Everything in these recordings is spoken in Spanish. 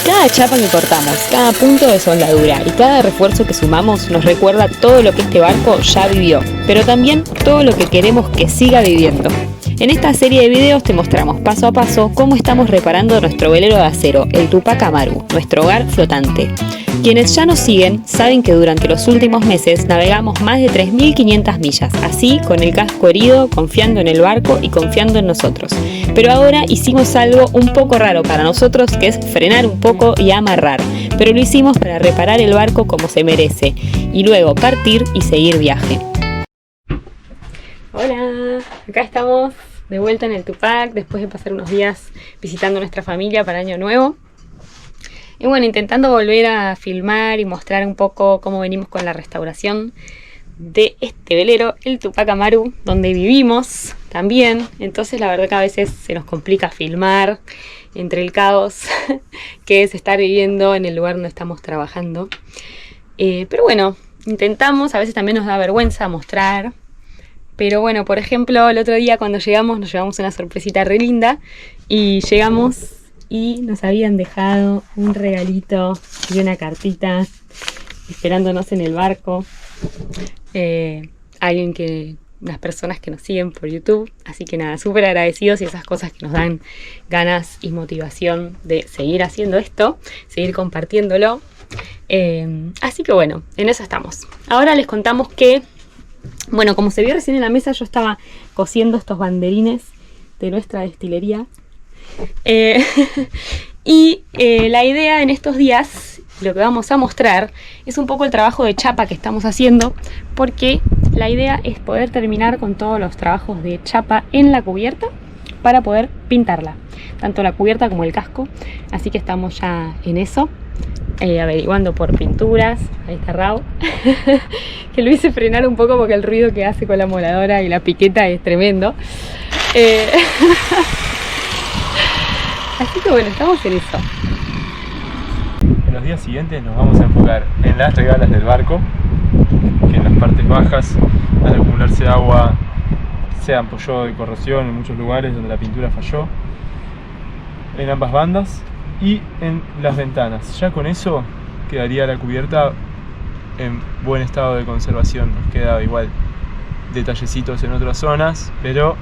Cada chapa que cortamos, cada punto de soldadura y cada refuerzo que sumamos nos recuerda todo lo que este barco ya vivió, pero también todo lo que queremos que siga viviendo. En esta serie de videos te mostramos paso a paso cómo estamos reparando nuestro velero de acero, el Tupac Amaru, nuestro hogar flotante. Quienes ya nos siguen saben que durante los últimos meses navegamos más de 3.500 millas, así con el casco herido, confiando en el barco y confiando en nosotros. Pero ahora hicimos algo un poco raro para nosotros, que es frenar un poco y amarrar, pero lo hicimos para reparar el barco como se merece y luego partir y seguir viaje. Hola, acá estamos de vuelta en el Tupac después de pasar unos días visitando a nuestra familia para Año Nuevo. Y bueno, intentando volver a filmar y mostrar un poco cómo venimos con la restauración de este velero, el Tupac Amaru, donde vivimos también. Entonces la verdad que a veces se nos complica filmar entre el caos que es estar viviendo en el lugar donde estamos trabajando. Pero bueno, intentamos, a veces también nos da vergüenza mostrar. Pero bueno, por ejemplo, el otro día cuando llegamos nos llevamos una sorpresita re linda y llegamos y nos habían dejado un regalito y una cartita esperándonos en el barco. Unas personas que nos siguen por YouTube, así que nada, súper agradecidos y esas cosas que nos dan ganas y motivación de seguir haciendo esto, seguir compartiéndolo. Así que bueno, en eso estamos. Ahora les contamos que, bueno, como se vio recién en la mesa, yo estaba cosiendo estos banderines de nuestra destilería. La idea en estos días, lo que vamos a mostrar, es un poco el trabajo de chapa que estamos haciendo, porque la idea es poder terminar con todos los trabajos de chapa en la cubierta para poder pintarla, tanto la cubierta como el casco. Así que estamos ya en eso. Averiguando por pinturas. Ahí está Raúl que lo hice frenar un poco porque el ruido que hace con la moladora y la piqueta es tremendo. Así que bueno, estamos en eso. En los días siguientes nos vamos a enfocar en las regalas del barco, que en las partes bajas, al acumularse agua, se ampolló de corrosión en muchos lugares donde la pintura falló, en ambas bandas y en las ventanas. Ya con eso quedaría la cubierta en buen estado de conservación. Nos queda igual detallecitos en otras zonas, pero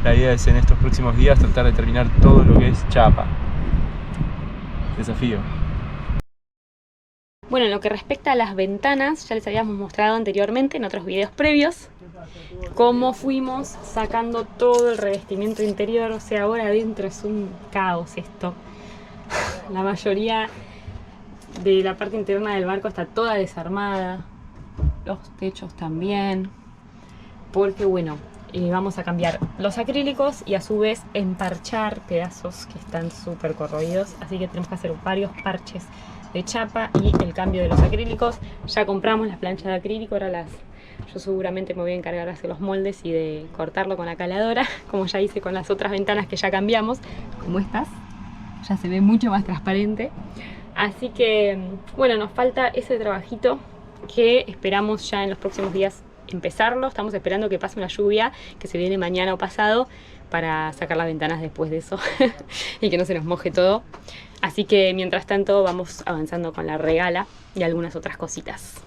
la idea es en estos próximos días tratar de terminar todo lo que es chapa. Desafío. Bueno, en lo que respecta a las ventanas, ya les habíamos mostrado anteriormente en otros videos previos cómo fuimos sacando todo el revestimiento interior. O sea, ahora adentro es un caos esto. La mayoría de la parte interna del barco está toda desarmada, los techos también, porque bueno, vamos a cambiar los acrílicos y a su vez emparchar pedazos que están súper corroídos, así que tenemos que hacer varios parches de chapa y el cambio de los acrílicos. Ya compramos las planchas de acrílico, ahora yo seguramente me voy a encargar de hacer los moldes y de cortarlo con la caladora, como ya hice con las otras ventanas que ya cambiamos, como estas. Ya se ve mucho más transparente. Así que bueno, nos falta ese trabajito que esperamos ya en los próximos días empezarlo. Estamos esperando que pase una lluvia que se viene mañana o pasado para sacar las ventanas después de eso y que no se nos moje todo. Así que mientras tanto vamos avanzando con la regala y algunas otras cositas.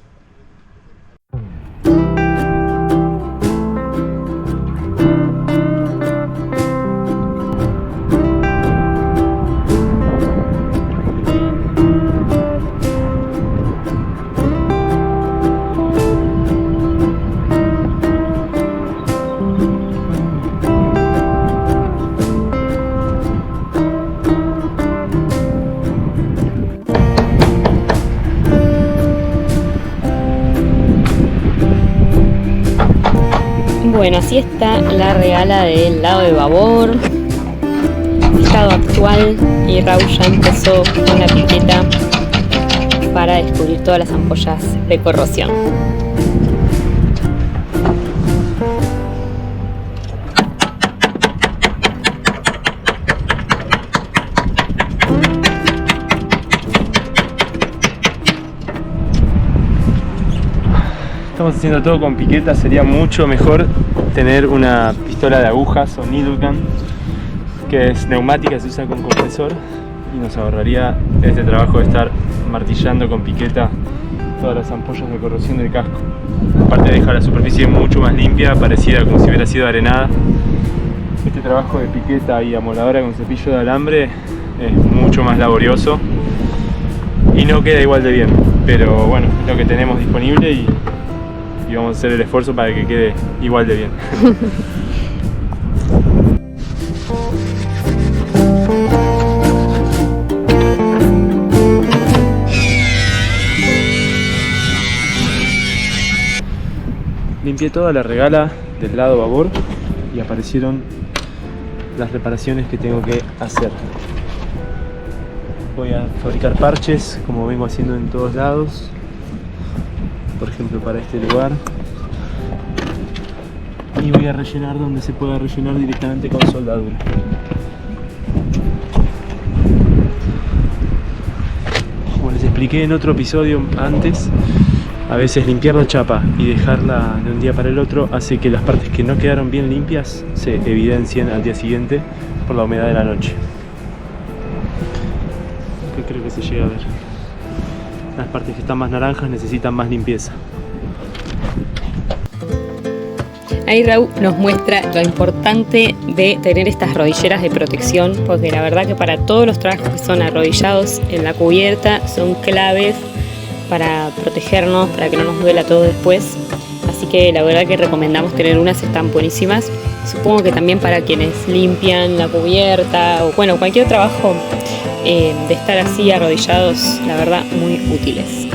Bueno, así está la regala del lado de babor, estado actual, y Raúl ya empezó con la piqueta para descubrir todas las ampollas de corrosión. Estamos haciendo todo con piqueta, sería mucho mejor tener una pistola de agujas o needle gun, que es neumática, se usa con compresor, y nos ahorraría este trabajo de estar martillando con piqueta todas las ampollas de corrosión del casco. Aparte deja la superficie mucho más limpia, parecida como si hubiera sido arenada. Este trabajo de piqueta y amoladora con cepillo de alambre es mucho más laborioso y no queda igual de bien, pero bueno, es lo que tenemos disponible y vamos a hacer el esfuerzo para que quede igual de bien. Limpié toda la regala del lado babor y aparecieron las reparaciones que tengo que hacer. Voy a fabricar parches como vengo haciendo en todos lados, por ejemplo para este lugar, y voy a rellenar donde se pueda rellenar directamente con soldadura. Como les expliqué en otro episodio antes, a veces limpiar la chapa y dejarla de un día para el otro hace que las partes que no quedaron bien limpias se evidencien al día siguiente por la humedad de la noche. Que creo que se llega a ver. Las partes que están más naranjas necesitan más limpieza. Ahí Raúl nos muestra lo importante de tener estas rodilleras de protección, porque la verdad que para todos los trabajos que son arrodillados en la cubierta son claves para protegernos, para que no nos duela todo después. Así que la verdad que recomendamos tener unas, están buenísimas. Supongo que también para quienes limpian la cubierta o bueno, cualquier trabajo de estar así arrodillados, la verdad muy útiles.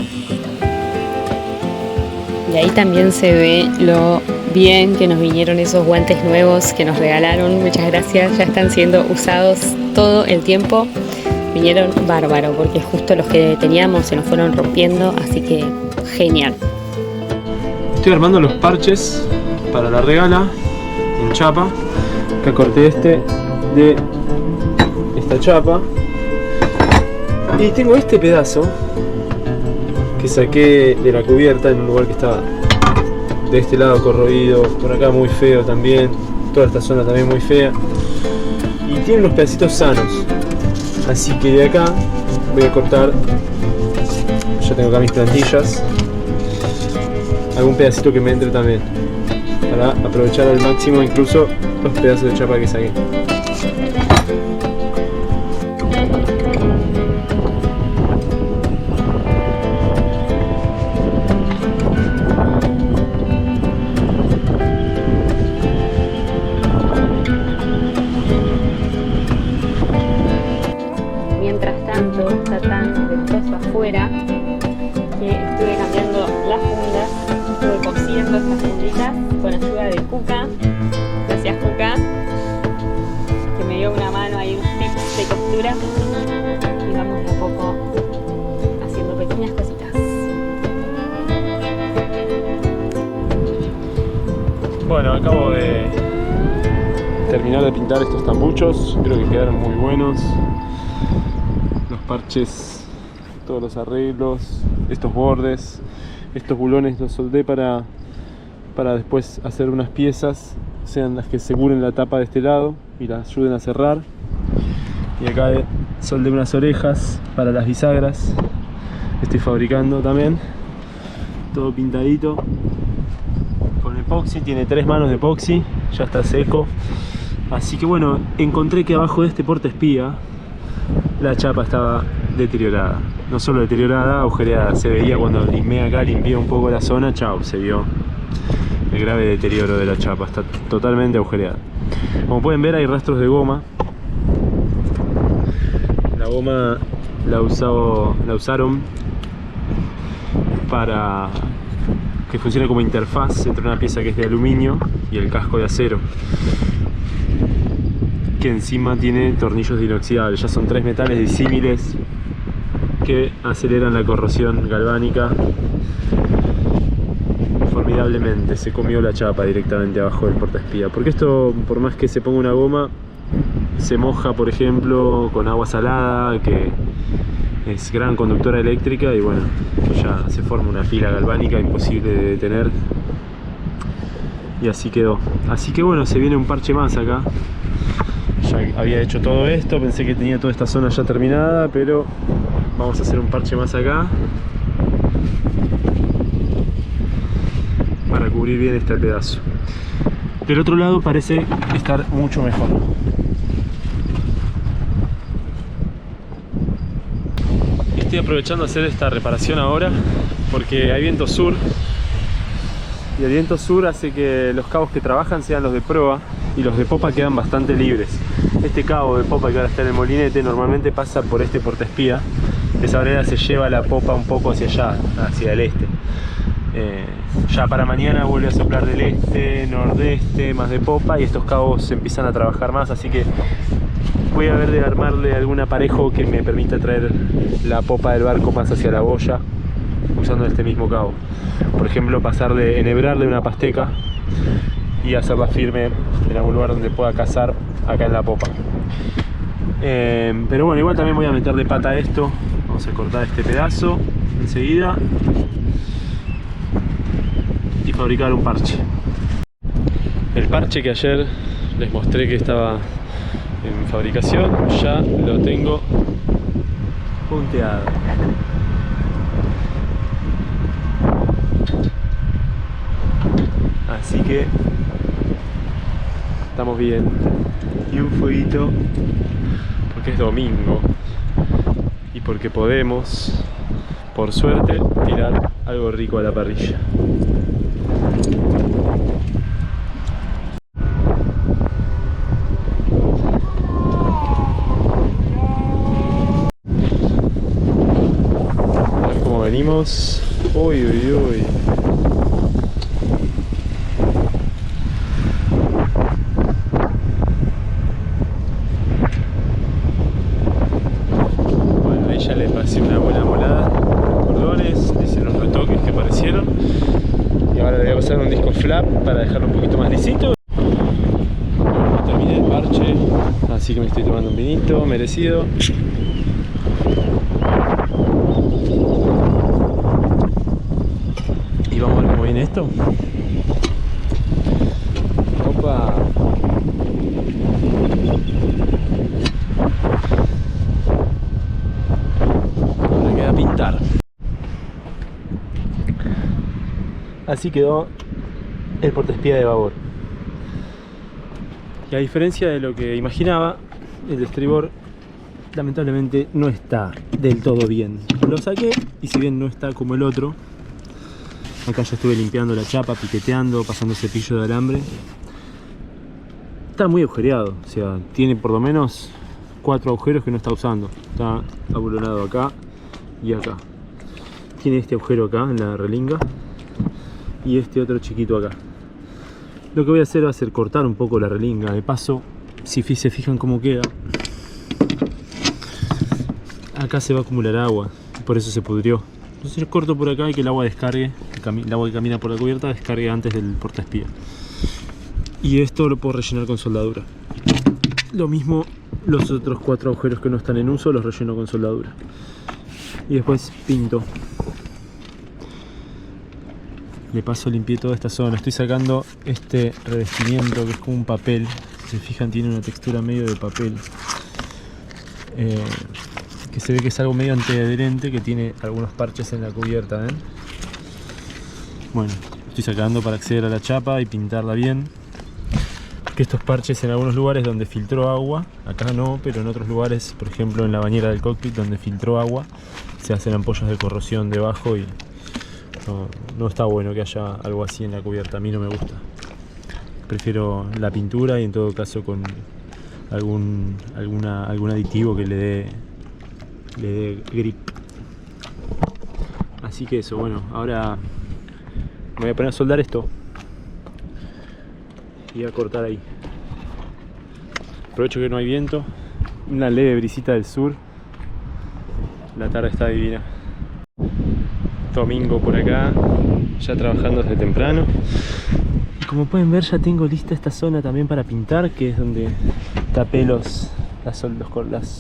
Y ahí también se ve lo bien que nos vinieron esos guantes nuevos que nos regalaron. Muchas gracias, ya están siendo usados todo el tiempo. Vinieron bárbaro, porque justo los que teníamos se nos fueron rompiendo, así que genial. Estoy armando los parches para la regala en chapa. Acá corté este de esta chapa. Y tengo este pedazo que saqué de la cubierta en un lugar que estaba de este lado corroído, por acá muy feo también, toda esta zona también muy fea. Y tiene unos pedacitos sanos. Así que de acá voy a cortar, ya tengo acá mis plantillas, algún pedacito que me entre también, para aprovechar al máximo incluso los pedazos de chapa que saqué. Está tan ventoso afuera que estuve cambiando las fundas, estuve cosiendo estas funditas con ayuda de Cuca. Gracias Cuca, que me dio una mano ahí, unos tips de costura, y vamos de a poco haciendo pequeñas cositas. Bueno, acabo de terminar de pintar estos tambuchos, creo que quedaron muy buenos. Los parches, todos los arreglos, estos bordes, estos bulones los soldé para después hacer unas piezas, sean las que aseguren la tapa de este lado y las ayuden a cerrar. Y acá soldé unas orejas para las bisagras, estoy fabricando también, todo pintadito con epoxi, tiene 3 manos de epoxi, ya está seco. Así que bueno, encontré que abajo de este portaespía la chapa estaba deteriorada, no solo deteriorada, agujereada. Se veía cuando limpié un poco la zona, chao, se vio el grave deterioro de la chapa, está totalmente agujereada. Como pueden ver hay rastros de goma. La goma la usaron para que funcione como interfaz entre una pieza que es de aluminio y el casco de acero, que encima tiene tornillos de inoxidable. Ya son 3 metales disímiles que aceleran la corrosión galvánica formidablemente. Se comió la chapa directamente abajo del portaespía, porque esto, por más que se ponga una goma, se moja por ejemplo con agua salada, que es gran conductora eléctrica, y bueno, ya se forma una fila galvánica imposible de detener, y así quedó. Así que bueno, se viene un parche más acá. ya había hecho todo esto, pensé que tenía toda esta zona ya terminada, pero vamos a hacer un parche más acá para cubrir bien este pedazo. Del otro lado parece estar mucho mejor. Estoy aprovechando hacer esta reparación ahora porque hay viento sur y el viento sur hace que los cabos que trabajan sean los de proa y los de popa quedan bastante libres. Este cabo de popa que ahora está en el molinete normalmente pasa por este portaespía. Esa manera se lleva la popa un poco hacia allá, hacia el este. Ya para mañana vuelve a soplar del este, nordeste, más de popa, y estos cabos empiezan a trabajar más, así que voy a ver de armarle algún aparejo que me permita traer la popa del barco más hacia la boya usando este mismo cabo. Por ejemplo, enhebrarle una pasteca y hacerla firme en algún lugar donde pueda cazar acá en la popa. Pero bueno, igual también voy a meterle pata a esto. Vamos a cortar este pedazo enseguida y fabricar un parche. El parche que ayer les mostré que estaba en fabricación, ya lo tengo punteado. Así que estamos bien. Y un fueguito porque es domingo y porque podemos, por suerte, tirar algo rico a la parrilla. A ver cómo venimos. Uy, uy, uy. Ya le pasé una buena molada con cordones, le hicieron los retoques que parecieron y ahora le voy a pasar un disco flap para dejarlo un poquito más lisito. Bueno, terminé el parche, así que me estoy tomando un vinito merecido. Y vamos a ver cómo viene esto. Opa. Pintar. Así quedó el portaespía de babor. Y a diferencia de lo que imaginaba, el de estribor lamentablemente no está del todo bien. Lo saqué y si bien no está como el otro, acá ya estuve limpiando la chapa, piqueteando, pasando cepillo de alambre. Está muy agujereado, o sea, tiene por lo menos 4 agujeros que no está usando. Está abulonado acá y acá. Tiene este agujero acá en la relinga y este otro chiquito acá. Lo que voy a hacer va a ser cortar un poco la relinga. De paso, si se fijan cómo queda, acá se va a acumular agua y por eso se pudrió. Entonces corto por acá y que el agua descargue, el agua que camina por la cubierta descargue antes del portaespía. Y esto lo puedo rellenar con soldadura. Lo mismo los otros 4 agujeros que no están en uso los relleno con soldadura. Y después pinto. De paso limpié toda esta zona. Estoy sacando este revestimiento que es como un papel. Si se fijan tiene una textura medio de papel. Que se ve que es algo medio antiadherente, que tiene algunos parches en la cubierta, ¿ven? Bueno, estoy sacando para acceder a la chapa y pintarla bien. Que estos parches en algunos lugares donde filtró agua, acá no, pero en otros lugares, por ejemplo en la bañera del cockpit donde filtró agua, se hacen ampollas de corrosión debajo y no está bueno que haya algo así en la cubierta. A mí no me gusta. Prefiero la pintura y en todo caso con algún aditivo que le dé grip. Así que eso, bueno, ahora me voy a poner a soldar esto y a cortar ahí. Aprovecho que no hay viento, una leve brisita del sur. La tarde está divina. Domingo por acá, ya trabajando desde temprano. Y como pueden ver, ya tengo lista esta zona también para pintar, que es donde tapé los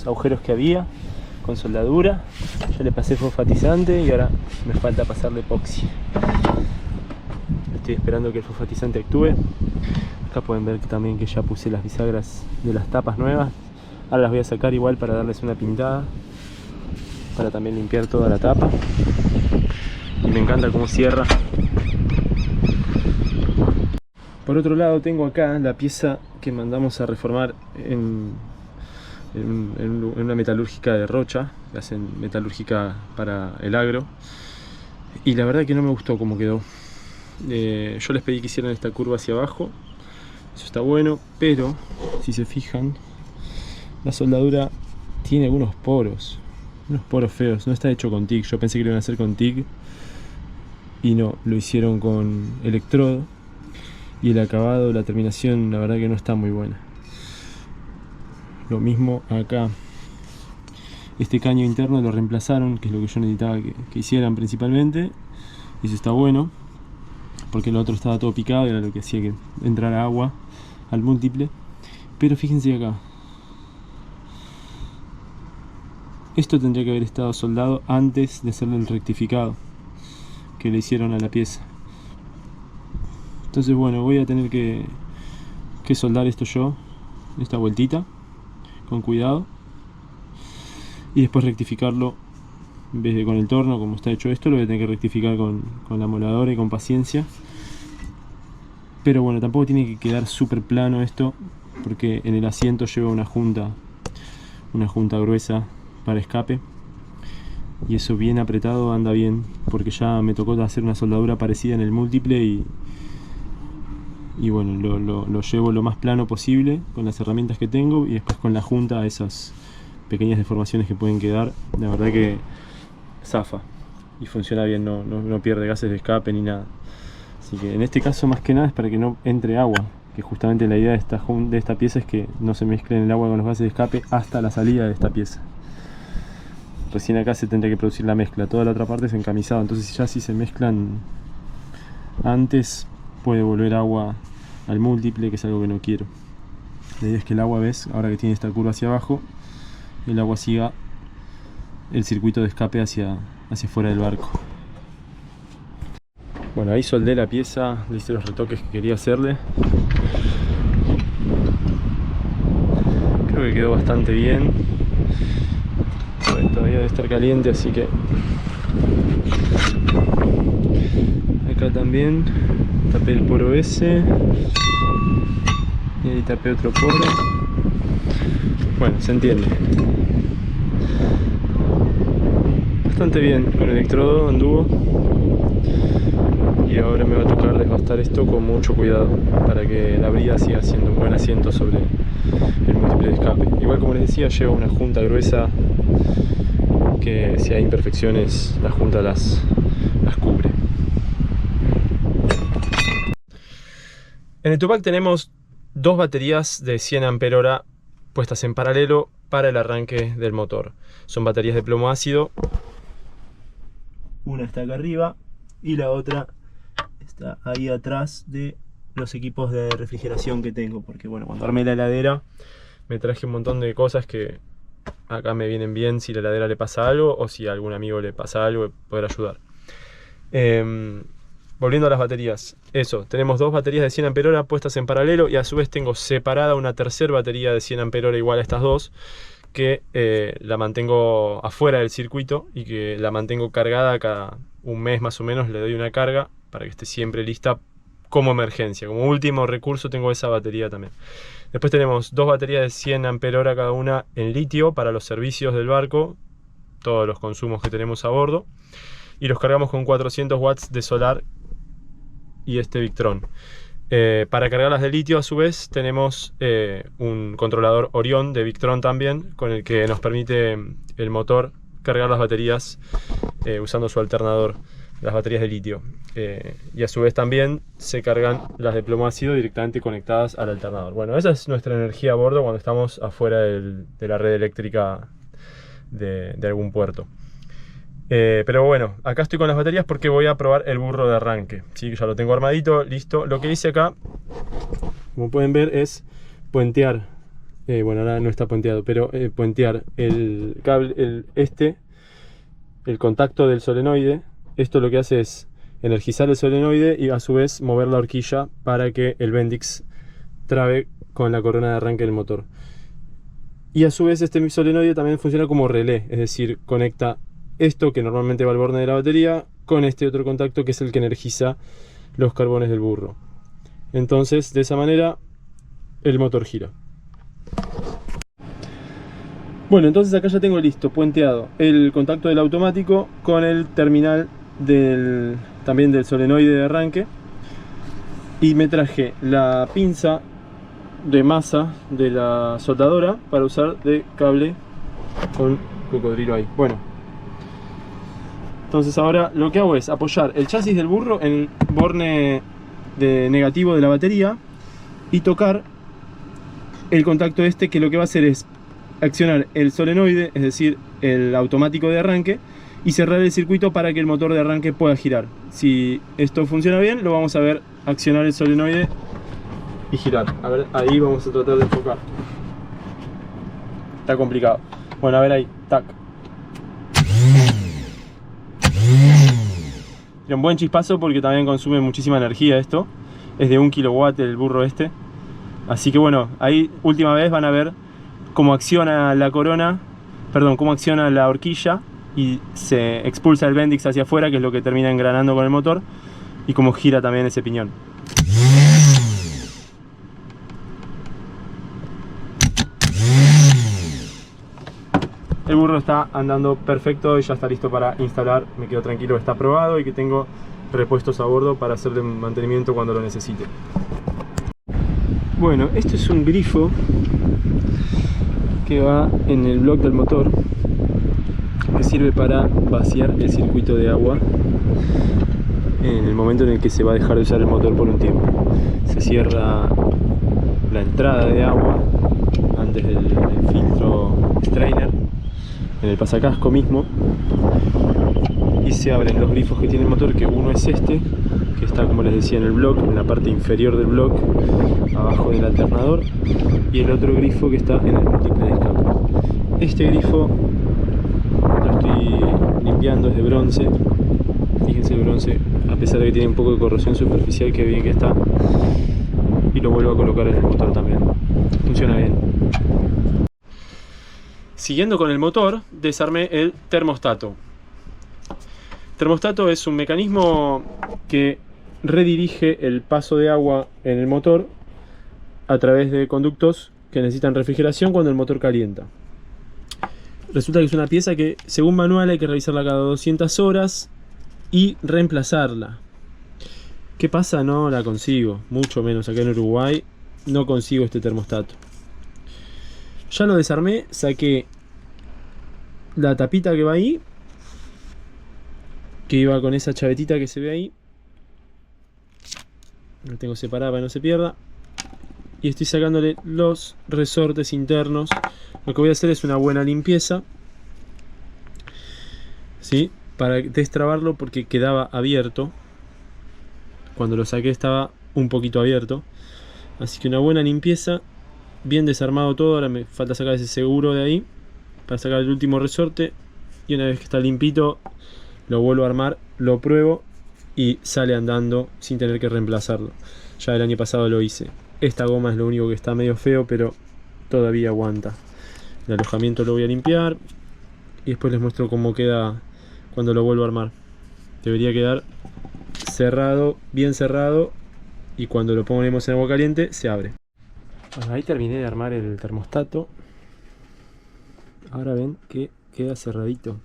agujeros que había con soldadura. Ya le pasé fosfatizante y ahora me falta pasarle epoxi. Estoy esperando que el fosfatizante actúe Acá pueden ver también que ya puse las bisagras de las tapas nuevas. Ahora las voy a sacar igual para darles una pintada, para también limpiar toda la tapa. Y me encanta cómo cierra. Por otro lado tengo acá la pieza que mandamos a reformar en una metalúrgica de Rocha, que hacen metalúrgica para el agro, y la verdad que no me gustó cómo quedó. Yo les pedí que hicieran esta curva hacia abajo, eso está bueno, pero si se fijan, la soldadura tiene algunos poros feos, no está hecho con TIG. Yo pensé que lo iban a hacer con TIG y no, lo hicieron con electrodo, y el acabado, la terminación, la verdad que no está muy buena. Lo mismo acá, este caño interno lo reemplazaron, que es lo que yo necesitaba que hicieran principalmente, y eso está bueno, porque el otro estaba todo picado y era lo que hacía que entrara agua al múltiple. Pero fíjense acá, esto tendría que haber estado soldado antes de hacerle el rectificado que le hicieron a la pieza. Entonces bueno, voy a tener que soldar esto yo, esta vueltita, con cuidado, y después rectificarlo. En vez de con el torno, como está hecho esto, lo voy a tener que rectificar con la moladora y con paciencia. Pero bueno, tampoco tiene que quedar súper plano esto, porque en el asiento lleva una junta gruesa para escape, y eso bien apretado anda bien, porque ya me tocó hacer una soldadura parecida en el múltiple y bueno, lo llevo lo más plano posible con las herramientas que tengo, y después con la junta esas pequeñas deformaciones que pueden quedar, la verdad que zafa y funciona bien, no pierde gases de escape ni nada. Así que en este caso más que nada es para que no entre agua, que justamente la idea de esta pieza es que no se mezclen el agua con los gases de escape hasta la salida de esta pieza. Recién acá se tendría que producir la mezcla, toda la otra parte es encamisado, entonces ya si se mezclan antes puede volver agua al múltiple, que es algo que no quiero. La idea es que el agua, ves, ahora que tiene esta curva hacia abajo, el agua siga el circuito de escape hacia fuera del barco. Bueno, ahí soldé la pieza, le hice los retoques que quería hacerle. Creo que quedó bastante bien. Bueno, todavía debe estar caliente, así que acá también tapé el poro ese y ahí tapé otro poro. Bueno, se entiende. Bastante bien, con el electrodo anduvo, y ahora me va a tocar desbastar esto con mucho cuidado para que la brida siga siendo un buen asiento sobre el múltiple de escape. Igual, como les decía, lleva una junta gruesa que si hay imperfecciones la junta las cubre. En el Tupac tenemos dos baterías de 100 Ah puestas en paralelo para el arranque del motor. Son baterías de plomo ácido. Una está acá arriba y la otra está ahí atrás de los equipos de refrigeración que tengo, porque bueno, cuando armé la heladera me traje un montón de cosas que acá me vienen bien si la heladera le pasa algo o si a algún amigo le pasa algo, poder ayudar. Volviendo a las baterías, eso, tenemos dos baterías de 100 Ah puestas en paralelo, y a su vez tengo separada una tercera batería de 100 Ah igual a estas dos, que la mantengo afuera del circuito y que la mantengo cargada cada un mes más o menos. Le doy una carga para que esté siempre lista como emergencia. Como último recurso tengo esa batería también. Después tenemos dos baterías de 100 Ah cada una en litio para los servicios del barco, todos los consumos que tenemos a bordo, y los cargamos con 400 watts de solar y este Victron. Para cargarlas de litio, a su vez, tenemos un controlador Orion de Victron también, con el que nos permite el motor cargar las baterías usando su alternador, las baterías de litio. Y a su vez también se cargan las de plomo ácido directamente conectadas al alternador. Bueno, esa es nuestra energía a bordo cuando estamos afuera de la red eléctrica de algún puerto. Pero bueno, acá estoy con las baterías porque voy a probar el burro de arranque, ¿sí? Ya lo tengo armadito, listo. Lo que hice acá, como pueden ver, es puentear, bueno, ahora no está puenteado, pero puentear el cable, el contacto del solenoide. Esto lo que hace es energizar el solenoide y a su vez mover la horquilla para que el Bendix destrabe con la corona de arranque del motor. Y a su vez este solenoide también funciona como relé, es decir, conecta esto que normalmente va al borne de la batería con este otro contacto que es el que energiza los carbones del burro. Entonces, de esa manera, el motor gira. Bueno, entonces acá ya tengo listo, puenteado, el contacto del automático con el terminal también del solenoide de arranque. Y me traje la pinza de masa de la soldadora para usar de cable con cocodrilo ahí. Bueno, entonces ahora lo que hago es apoyar el chasis del burro en el borne de negativo de la batería y tocar el contacto este, que lo que va a hacer es accionar el solenoide, es decir, el automático de arranque, y cerrar el circuito para que el motor de arranque pueda girar. Si esto funciona bien, lo vamos a ver accionar el solenoide y girar. A ver, ahí vamos a tratar de enfocar. Está complicado. Bueno, a ver ahí, tac. Tiene un buen chispazo porque también consume muchísima energía esto. Es de 1 kilowatt el burro este. Así que bueno, ahí última vez van a ver cómo acciona la corona, perdón, cómo acciona la horquilla y se expulsa el Bendix hacia afuera, que es lo que termina engranando con el motor, y cómo gira también ese piñón. El burro está andando perfecto y ya está listo para instalar. Me quedo tranquilo que está probado y que tengo repuestos a bordo para hacerle mantenimiento cuando lo necesite. Bueno, esto es un grifo que va en el bloque del motor, que sirve para vaciar el circuito de agua en el momento en el que se va a dejar de usar el motor por un tiempo. Se cierra la entrada de agua antes del filtro strainer en el pasacasco mismo, y se abren los grifos que tiene el motor, que uno es este, que está, como les decía, en el bloque, en la parte inferior del bloque, abajo del alternador, y el otro grifo que está en el múltiple de escape. Este grifo lo estoy limpiando, es de bronce. Fíjense, el bronce, a pesar de que tiene un poco de corrosión superficial, que bien que está. Y lo vuelvo a colocar en el motor también. Funciona bien. Siguiendo con el motor, desarmé el termostato. Termostato es un mecanismo que redirige el paso de agua en el motor a través de conductos que necesitan refrigeración cuando el motor calienta. Resulta que es una pieza que, según manual, hay que revisarla cada 200 horas y reemplazarla. ¿Qué pasa? No la consigo, mucho menos acá en Uruguay no consigo este termostato. Ya lo desarmé, saqué la tapita que va ahí, que iba con esa chavetita que se ve ahí. La tengo separada para que no se pierda. Y estoy sacándole los resortes internos. Lo que voy a hacer es una buena limpieza, ¿sí? Para destrabarlo, porque quedaba abierto. Cuando lo saqué estaba un poquito abierto. Así que una buena limpieza, bien desarmado todo. Ahora me falta sacar ese seguro de ahí para sacar el último resorte. Y una vez que está limpito, lo vuelvo a armar, lo pruebo y sale andando sin tener que reemplazarlo. Ya el año pasado lo hice. Esta goma es lo único que está medio feo, pero todavía aguanta. El alojamiento lo voy a limpiar y después les muestro cómo queda cuando lo vuelvo a armar. Debería quedar cerrado, bien cerrado, y cuando lo ponemos en agua caliente se abre. Bueno, ahí terminé de armar el termostato. Ahora ven que queda cerradito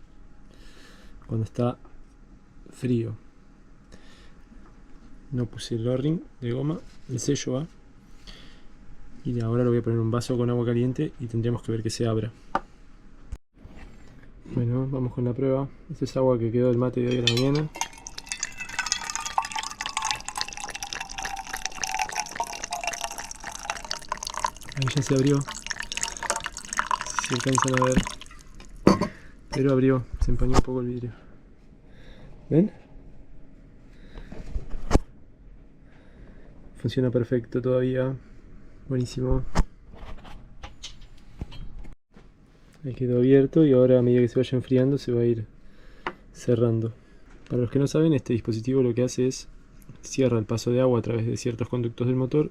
cuando está frío. No puse el O-ring de goma, el sello va. Y ahora lo voy a poner en un vaso con agua caliente y tendríamos que ver que se abra. Bueno, vamos con la prueba. Esta es agua que quedó del mate de hoy a la mañana. Ahí ya se abrió. Si alcanzan a ver. Pero abrió, se empañó un poco el vidrio. ¿Ven? Funciona perfecto todavía. Buenísimo. Ahí quedó abierto y ahora, a medida que se vaya enfriando, se va a ir cerrando. Para los que no saben, este dispositivo lo que hace es cierra el paso de agua a través de ciertos conductos del motor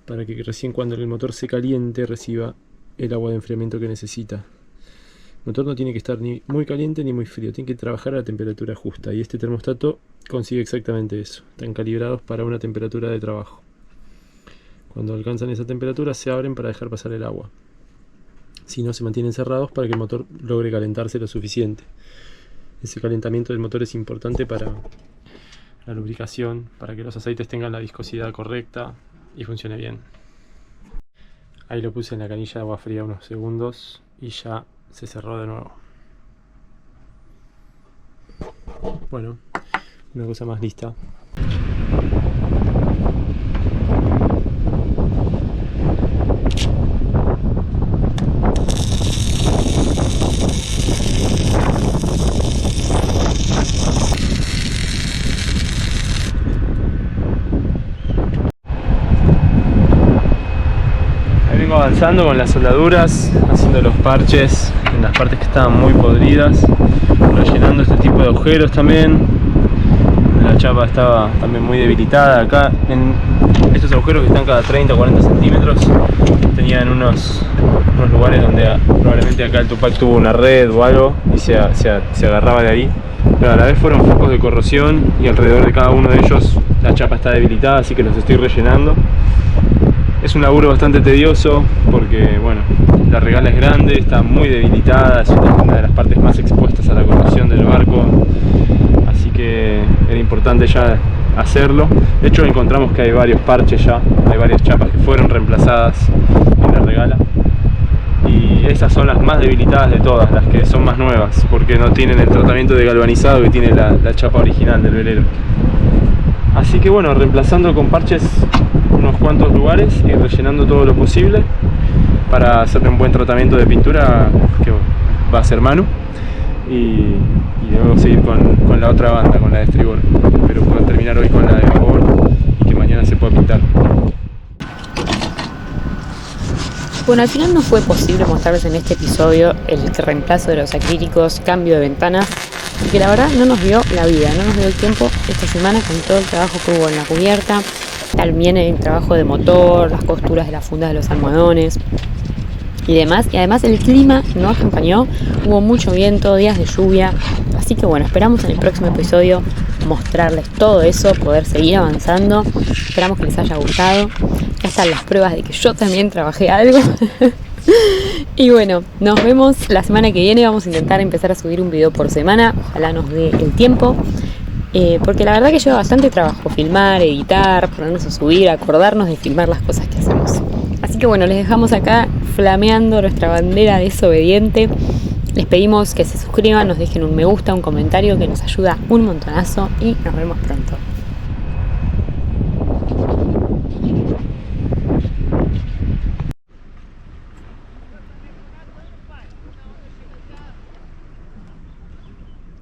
para que recién cuando el motor se caliente reciba el agua de enfriamiento que necesita. El motor no tiene que estar ni muy caliente ni muy frío, tiene que trabajar a la temperatura justa, y este termostato consigue exactamente eso. Están calibrados para una temperatura de trabajo. Cuando alcanzan esa temperatura se abren para dejar pasar el agua. Si no, se mantienen cerrados para que el motor logre calentarse lo suficiente. Ese calentamiento del motor es importante para la lubricación, para que los aceites tengan la viscosidad correcta y funcione bien. Ahí lo puse en la canilla de agua fría unos segundos y ya se cerró de nuevo. Bueno, una cosa más lista. Vengo avanzando con las soldaduras, haciendo los parches en las partes que estaban muy podridas, rellenando este tipo de agujeros también. La chapa estaba también muy debilitada. Acá en estos agujeros que están cada 30-40 centímetros tenían unos lugares donde probablemente acá el Tupac tuvo una red o algo y se agarraba de ahí, pero a la vez fueron focos de corrosión y alrededor de cada uno de ellos la chapa está debilitada, así que los estoy rellenando. Es un laburo bastante tedioso porque, bueno, la regala es grande, está muy debilitada, es una de las partes más expuestas a la corrosión del barco, así que era importante ya hacerlo. De hecho encontramos que hay varios parches ya, hay varias chapas que fueron reemplazadas en la regala, y esas son las más debilitadas de todas, las que son más nuevas, porque no tienen el tratamiento de galvanizado que tiene la chapa original del velero. Así que bueno, reemplazando con parches unos cuantos lugares y rellenando todo lo posible para hacerle un buen tratamiento de pintura que va a hacer Manu, y luego seguir con la otra banda, con la de estribor. Espero poder terminar hoy con la de babor y que mañana se pueda pintar. Bueno, al final no fue posible mostrarles en este episodio el reemplazo de los acrílicos, cambio de ventanas, porque la verdad no nos dio la vida, no nos dio el tiempo esta semana con todo el trabajo que hubo en la cubierta, también el trabajo de motor, las costuras de las fundas de los almohadones y demás. Y además el clima no acompañó, hubo mucho viento, días de lluvia, así que bueno, esperamos en el próximo episodio mostrarles todo eso, poder seguir avanzando. Esperamos que les haya gustado. Ya están las pruebas de que yo también trabajé algo. Y bueno, nos vemos la semana que viene. Vamos a intentar empezar a subir un video por semana, ojalá nos dé el tiempo, porque la verdad que lleva bastante trabajo filmar, editar, ponernos a subir, acordarnos de filmar las cosas que hacemos. Así que bueno, les dejamos acá flameando nuestra bandera desobediente. Les pedimos que se suscriban, nos dejen un me gusta, un comentario que nos ayuda un montonazo, y nos vemos pronto.